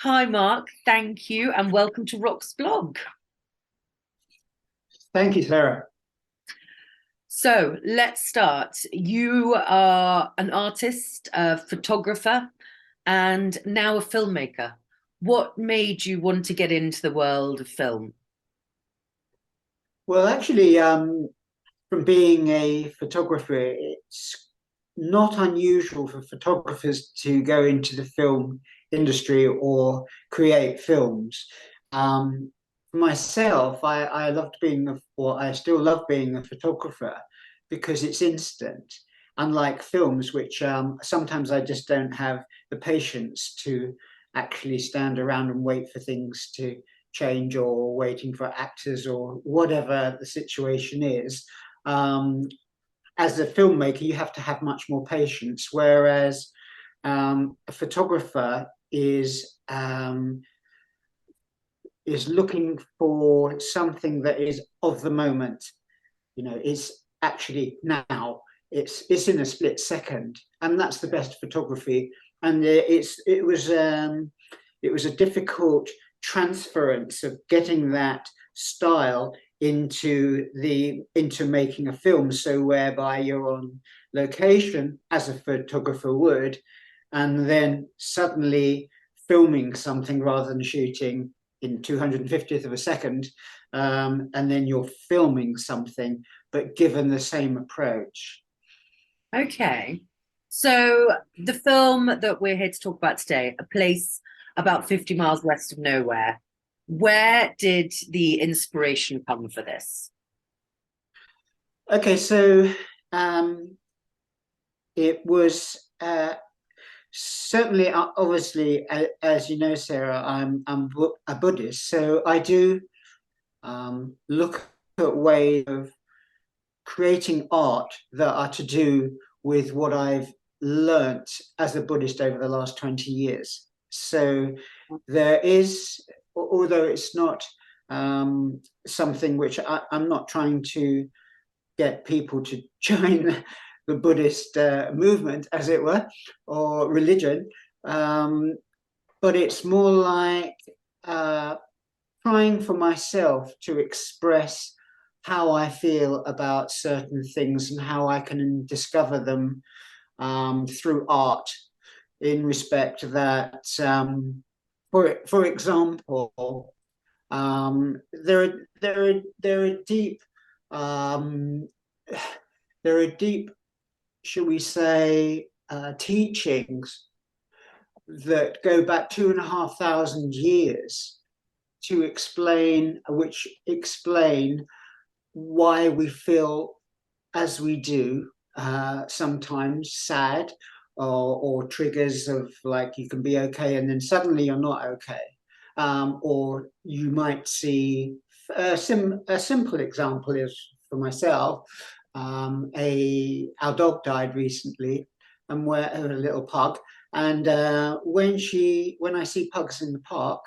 Hi, Mark. Thank you, and welcome to Rock's blog. Thank you, Sarah. So let's start. You are an artist, a photographer, and now a filmmaker. What made you want to get into the world of film? Well, actually, from being a photographer, it's not unusual for photographers to go into the film industry or create films. For myself, I loved being, or I still love being a photographer because it's instant. Unlike films, which sometimes I just don't have the patience to actually stand around and wait for things to change or waiting for actors or whatever the situation is. Um, as a filmmaker, you have to have much more patience, whereas a photographer is looking for something that is of the moment. You know, it's actually now. It's in a split second, and that's the best photography. And it was a difficult transference of getting that style into making a film, so whereby you're on location as a photographer would, and then suddenly filming something rather than shooting in 250th of a second, and then you're filming something but given the same approach. Okay. So the film that we're here to talk about today, A Place About 50 Miles West of Nowhere, where did the inspiration come for this? Okay, so um, it was certainly, obviously, as you know, Sarah, I'm a Buddhist, so I do look at ways of creating art that are to do with what I've learnt as a Buddhist over the last 20 years. So there is, although it's not something which I'm not trying to get people to join the Buddhist movement, as it were, or religion, but it's more like uh, trying for myself to express how I feel about certain things and how I can discover them through art. In respect that, for example, there are deep um, there are deep, shall we say, teachings that go back 2,500 years to explain, which explain why we feel as we do, sometimes sad, or triggers of like you can be okay and then suddenly you're not okay. Or you might see a simple example is for myself. Our dog died recently, and we're a little pug. And when I see pugs in the park,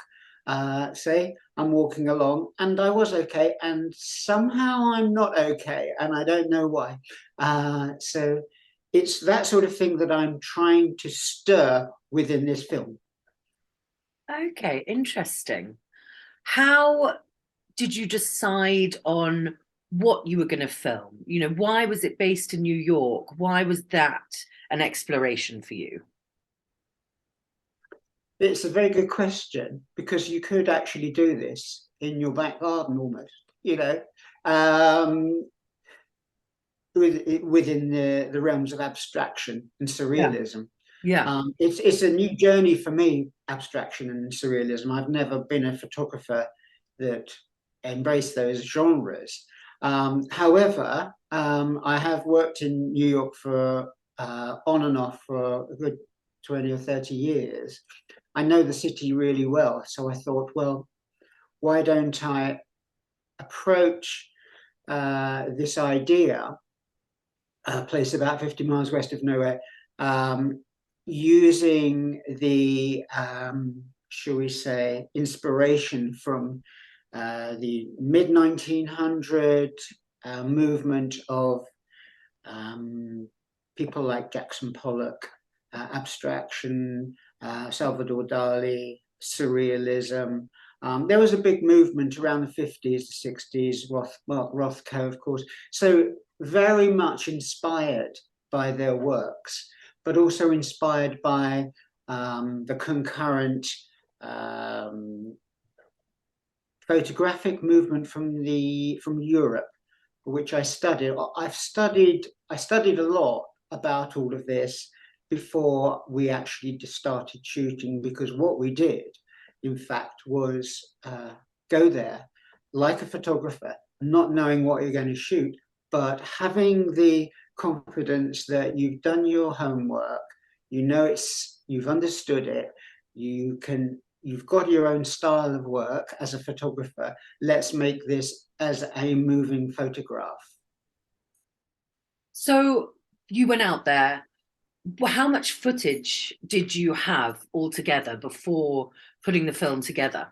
say I'm walking along and I was okay, and somehow I'm not okay, and I don't know why. So it's that sort of thing that I'm trying to stir within this film. Okay, interesting. How did you decide on what you were going to film? Why was it based in New York? Why was that an exploration for you? It's a very good question because you could actually do this in your back garden almost, you know, um, within the realms of abstraction and Yeah. surrealism. Yeah. It's a new journey for me, abstraction and surrealism. I've never been a photographer that embraced those genres. However, I have worked in New York for on and off for a good 20 or 30 years. I know the city really well. So I thought, well, why don't I approach this idea, a place about 50 miles west of nowhere, um, using the, shall we say, inspiration from the mid 1900 movement of um, people like Jackson Pollock, abstraction, Salvador Dali, surrealism. There was a big movement around the 50s, the 60s, Rothko, of course. So very much inspired by their works, but also inspired by the concurrent photographic movement from Europe, which I studied. I studied a lot about all of this before we actually just started shooting, because what we did, in fact, was go there like a photographer, not knowing what you're going to shoot, but having the confidence that you've done your homework, you know you've understood it, you've got your own style of work as a photographer. Let's make this as a moving photograph. So you went out there. How much footage did you have altogether before putting the film together?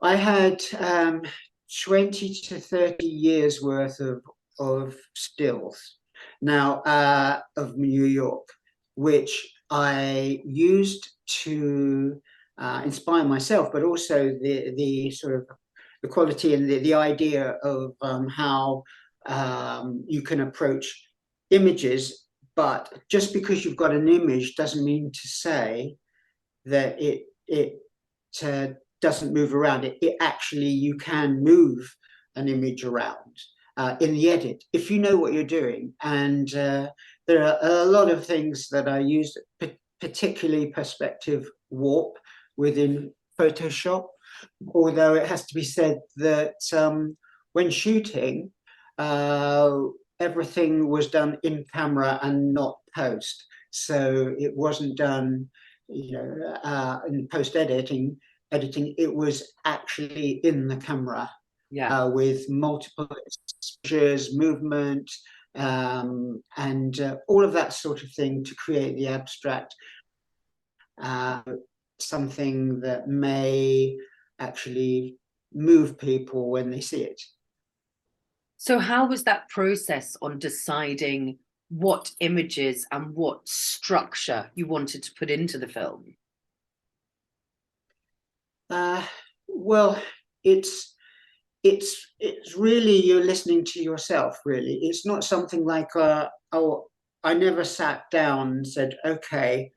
I had 20 to 30 years worth of stills now of New York, which I used to inspire myself, but also the sort of the quality and the idea of how you can approach images. But just because you've got an image doesn't mean to say that it doesn't move around. It actually, you can move an image around in the edit if you know what you're doing. And there are a lot of things that I use, particularly perspective warp within Photoshop. Although it has to be said that when shooting, everything was done in camera and not post. So it wasn't done, in post editing. It was actually in the camera, with multiple exposures, movement, and all of that sort of thing to create the abstract. Something that may actually move people when they see it. So how was that process on deciding what images and what structure you wanted to put into the film? Well, it's really, you're listening to yourself, really. It's not something like oh, I never sat down and said, okay,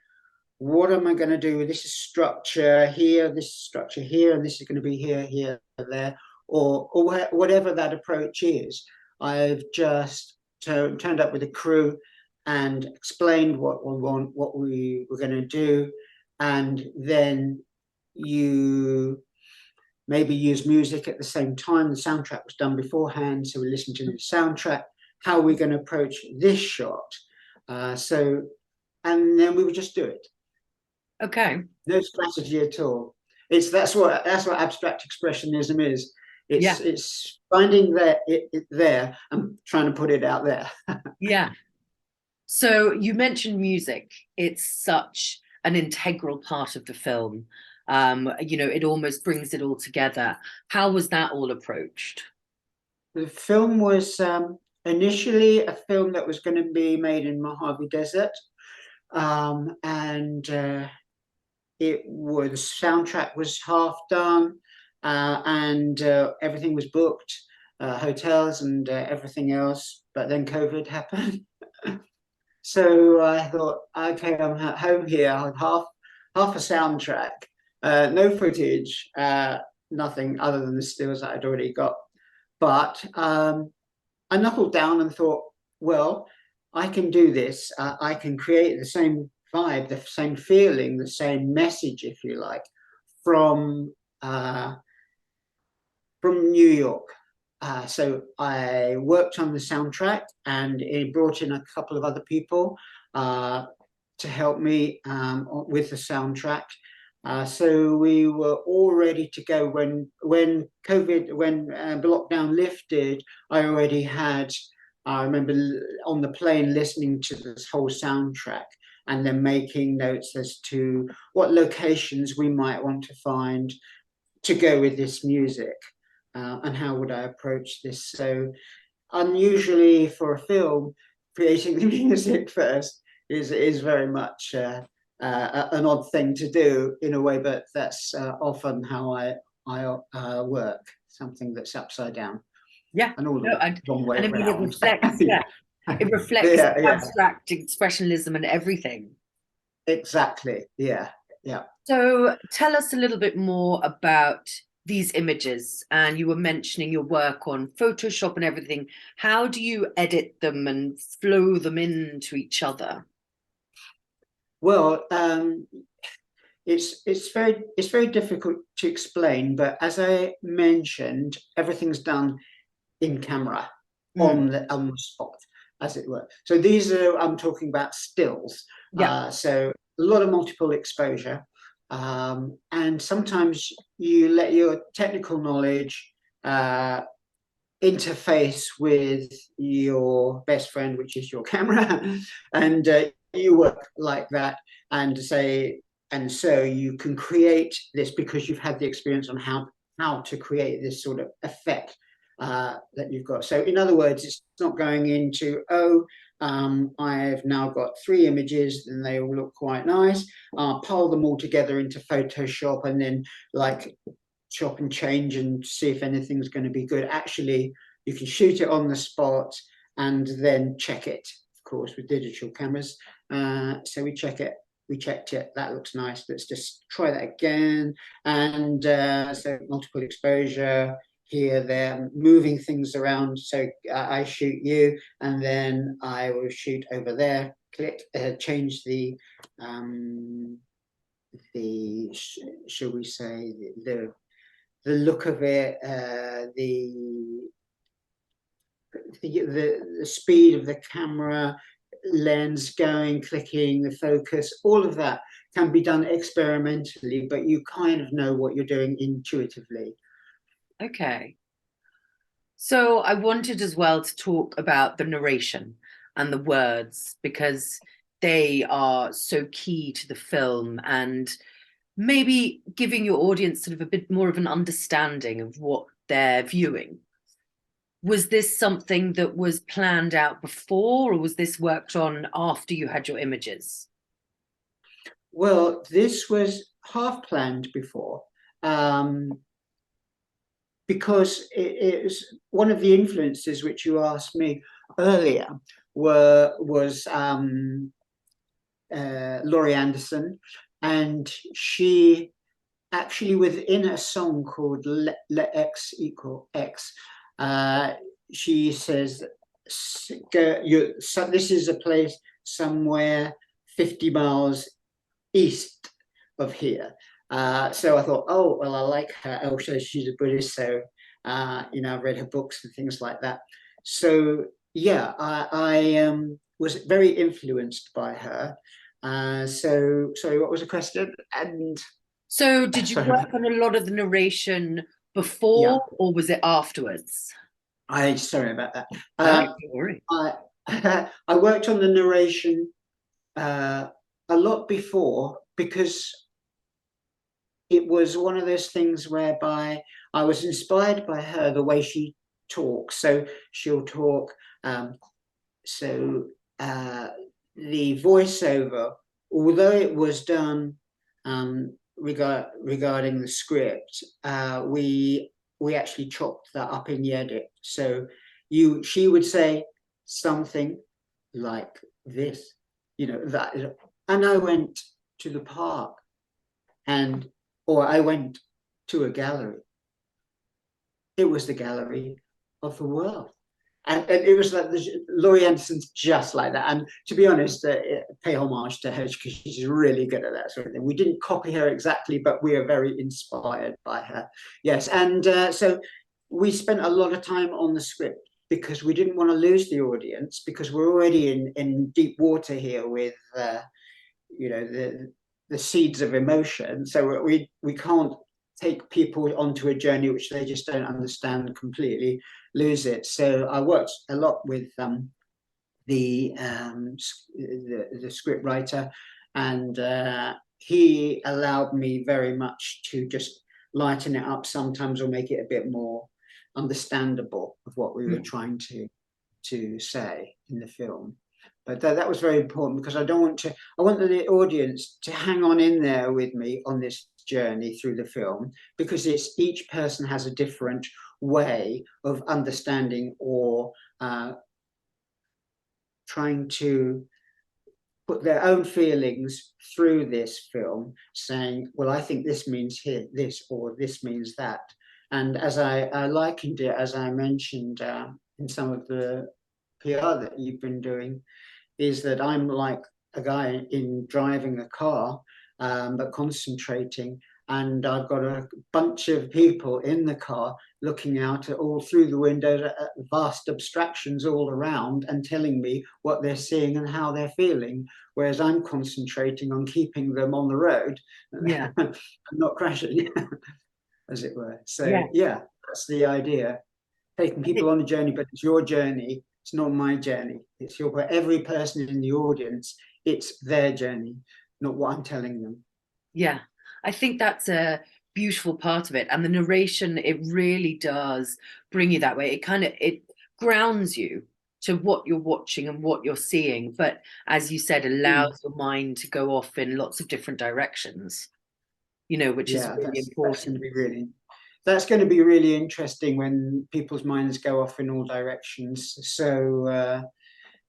what am I going to do? This is structure here, this is structure here, and this is going to be here, here, there, or whatever that approach is. I've just turned up with a crew and explained what we want, what we were going to do, and then you maybe use music at the same time. The soundtrack was done beforehand, so we listened to the soundtrack. How are we going to approach this shot? And then we would just do it. Okay. No strategy at all. That's what abstract expressionism is. It's finding it there and trying to put it out there. Yeah. So you mentioned music. It's such an integral part of the film. It almost brings it all together. How was that all approached? The film was initially a film that was going to be made in Mojave Desert, and soundtrack was half done, and everything was booked, hotels and everything else. But then COVID happened. So I thought, okay, I'm at home here. I had half a soundtrack, no footage, nothing other than the stills that I'd already got. But I knuckled down and thought, well, I can do this. I can create the same vibe, the same feeling, the same message, if you like, from New York. So I worked on the soundtrack, and it brought in a couple of other people to help me with the soundtrack. So we were all ready to go when the lockdown lifted. I already had. I remember on the plane listening to this whole soundtrack and then making notes as to what locations we might want to find to go with this music. And how would I approach this? So unusually for a film, creating the music first is very much an odd thing to do in a way, but that's often how I work. Something that's upside down, Yeah. and all the No, wrong way and I mean it around. reflects, yeah, it reflects Yeah, yeah, abstract expressionism and everything. exactly. Yeah, yeah. So tell us a little bit more about these images. And you were mentioning your work on Photoshop and everything. How do you edit them and flow them into each other? Well, it's very difficult to explain, but as I mentioned, everything's done in camera Mm, on the spot, as it were. So these are, I'm talking about stills. yeah. So a lot of multiple exposure. And sometimes you let your technical knowledge interface with your best friend, which is your camera, and you work like that, and say, and so you can create this because you've had the experience on how to create this sort of effect that you've got. So in other words, it's not going into, oh, I've now got 3 images and they all look quite nice. I'll pull them all together into Photoshop and then like chop and change and see if anything's going to be good. Actually, you can shoot it on the spot and then check it, of course, with digital cameras. So we check it. We checked it. That looks nice. Let's just try that again. And so multiple exposure here, there, moving things around. So I shoot you, and then I will shoot over there. Click, change shall we say the look of it, the speed of the camera, lens going, clicking, the focus, all of that can be done experimentally, but you kind of know what you're doing intuitively. Okay. So I wanted as well to talk about the narration and the words because they are so key to the film and maybe giving your audience sort of a bit more of an understanding of what they're viewing. Was this something that was planned out before, or was this worked on after you had your images? Well, this was half planned before. Because it was one of the influences which you asked me earlier was Laurie Anderson, and she actually within a song called Let X Equal X, she says, this is a place somewhere 50 miles east of here. So I thought, oh, well, I like her. Also, she's a Buddhist, so I've read her books and things like that. So yeah, I was very influenced by her. So sorry, what was the question? And So did you sorry, work on a lot of the narration yeah, before, or was it afterwards? I sorry about that. No, don't worry. I I worked on the narration a lot before because it was one of those things whereby I was inspired by her, the way she talks. So she'll talk. So the voiceover, although it was done regarding the script, we actually chopped that up in the edit. So she would say something like this, that, and I went to the park and or I went to a gallery. It was the gallery of the world. And it was like Laurie Anderson's just like that. And to be honest, pay homage to her because she's really good at that sort of thing. We didn't copy her exactly, but we are very inspired by her. Yes. And so we spent a lot of time on the script because we didn't want to lose the audience because we're already in deep water here with, the seeds of emotion. So we can't take people onto a journey which they just don't understand completely, lose it. So I worked a lot with the script writer, and he allowed me very much to just lighten it up sometimes or make it a bit more understandable of what we were trying to say in the film. But that was very important because I don't want to. I want the audience to hang on in there with me on this journey through the film, because it's each person has a different way of understanding or trying to put their own feelings through this film, saying, well, I think this means here this, or this means that. And as I likened it, as I mentioned in some of the PR that you've been doing, is that I'm like a guy in driving a car, but concentrating. And I've got a bunch of people in the car looking out at all through the windows at vast abstractions all around and telling me what they're seeing and how they're feeling. Whereas I'm concentrating on keeping them on the road Yeah. and not crashing, as it were. So, Yeah. yeah, that's the idea. Taking people on a journey, but it's your journey. It's not my journey. It's your, every person in the audience, it's their journey, not what I'm telling them. Yeah, I think that's a beautiful part of it. And the narration, it really does bring you that way. It kind of it grounds you to what you're watching and what you're seeing. But as you said, allows your mind to go off in lots of different directions, which is Yeah, really that's going to important. be really interesting when people's minds go off in all directions. So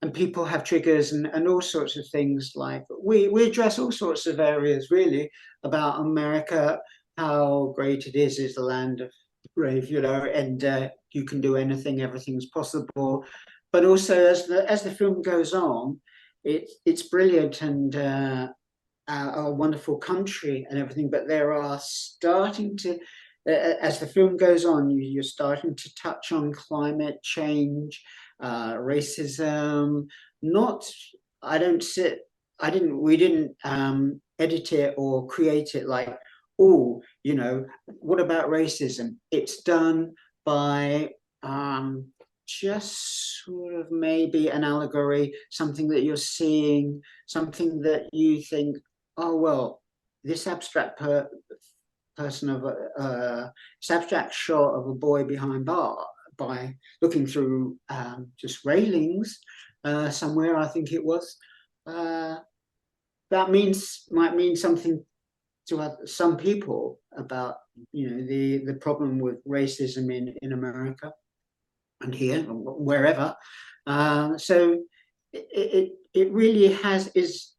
and people have triggers and all sorts of things. Like we address all sorts of areas really about America, how great it is the land of brave, and you can do anything, everything's possible. But also as the film goes on, it's brilliant and a wonderful country and everything. But there are starting to as the film goes on, you're starting to touch on climate change, racism. Not, I don't sit, I didn't, we didn't edit it or create it like, oh, what about racism? It's done by just sort of maybe an allegory, something that you're seeing, something that you think, oh, well, this person of this abstract shot of a boy behind bar by looking through just railings somewhere, I think it was. That might mean something to some people about the problem with racism in America and here wherever. So it really is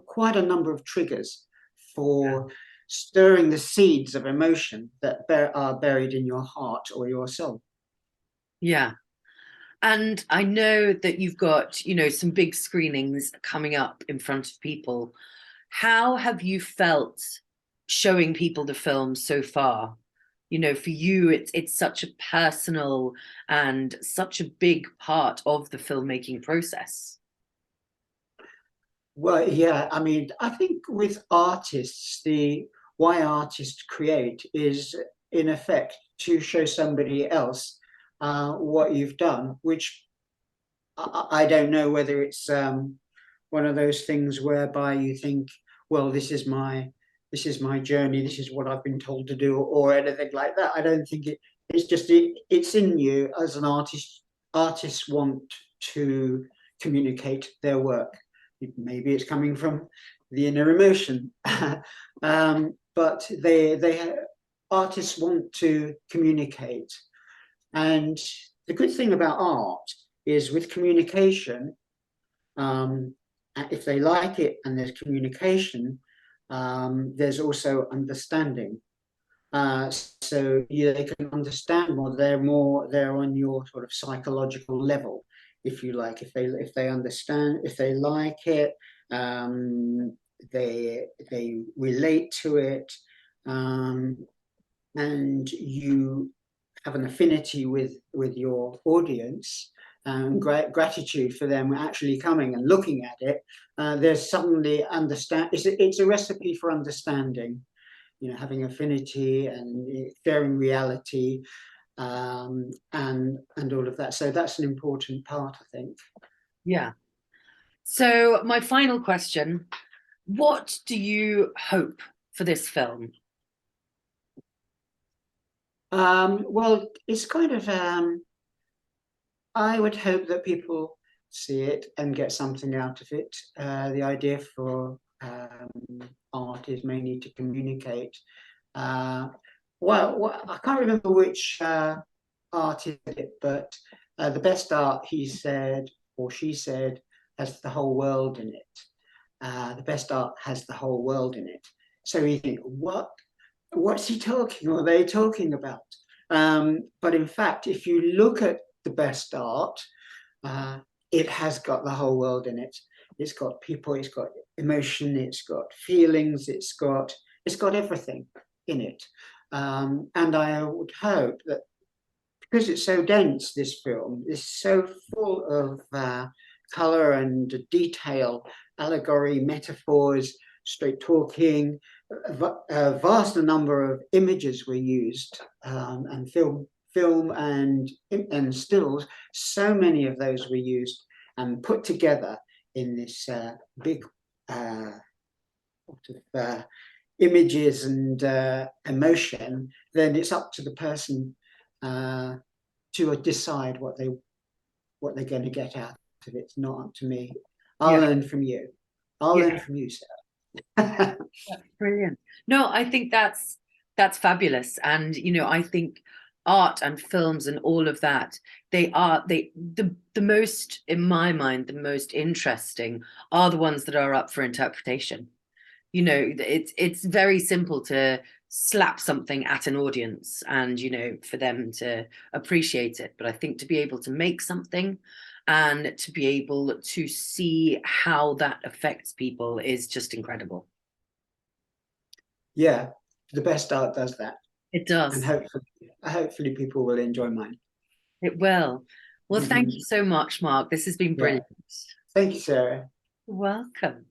quite a number of triggers for stirring the seeds of emotion that are buried in your heart or your soul. Yeah. And I know that you've got, some big screenings coming up in front of people. How have you felt showing people the film so far? For you, it's such a personal and such a big part of the filmmaking process. Well, yeah, I mean, I think with artists, the why artists create is in effect to show somebody else what you've done, which I don't know whether it's one of those things whereby you think, well, this is my journey, this is what I've been told to do, or anything like that. I don't think it's just it's in you as an artist. Artists want to communicate their work. Maybe it's coming from the inner emotion, but they artists want to communicate. And the good thing about art is with communication, um, if they like it and there's communication, there's also understanding. So they can understand they're on your sort of psychological level, if you like. If they understand, if they like it, they relate to it, and you have an affinity with your audience and gratitude for them actually coming and looking at it. There's suddenly it's a recipe for understanding, having affinity and sharing reality, and all of that. So that's an important part, I think. Yeah. So my final question, what do you hope for this film? Well, it's kind of I would hope that people see it and get something out of it. The idea for art is mainly to communicate. Well, I can't remember which artist did it, but the best art, he said, or she said, has the whole world in it. The best art has the whole world in it. So you think, what's he talking or they talking about? But in fact, if you look at the best art, it has got the whole world in it. It's got people, it's got emotion, it's got feelings, it's got everything in it. And I would hope that because it's so dense, this film is so full of color and detail, allegory, metaphors, straight talking, a vast number of images were used, and film and stills. So many of those were used and put together in this big images and emotion. Then it's up to the person to decide what they're going to get out of it. It's not up to me. I'll learn from you. I'll learn from you, Sarah. That's brilliant. No, I think that's fabulous. And I think art and films and all of that, the most, in my mind, the most interesting are the ones that are up for interpretation. It's very simple to slap something at an audience and for them to appreciate it, but I think to be able to make something and to be able to see how that affects people is just incredible. Yeah, the best art does that. It does. And hopefully people will enjoy mine. It will. Well, thank you so much, Mark. This has been brilliant. Thank you, Sarah. Welcome.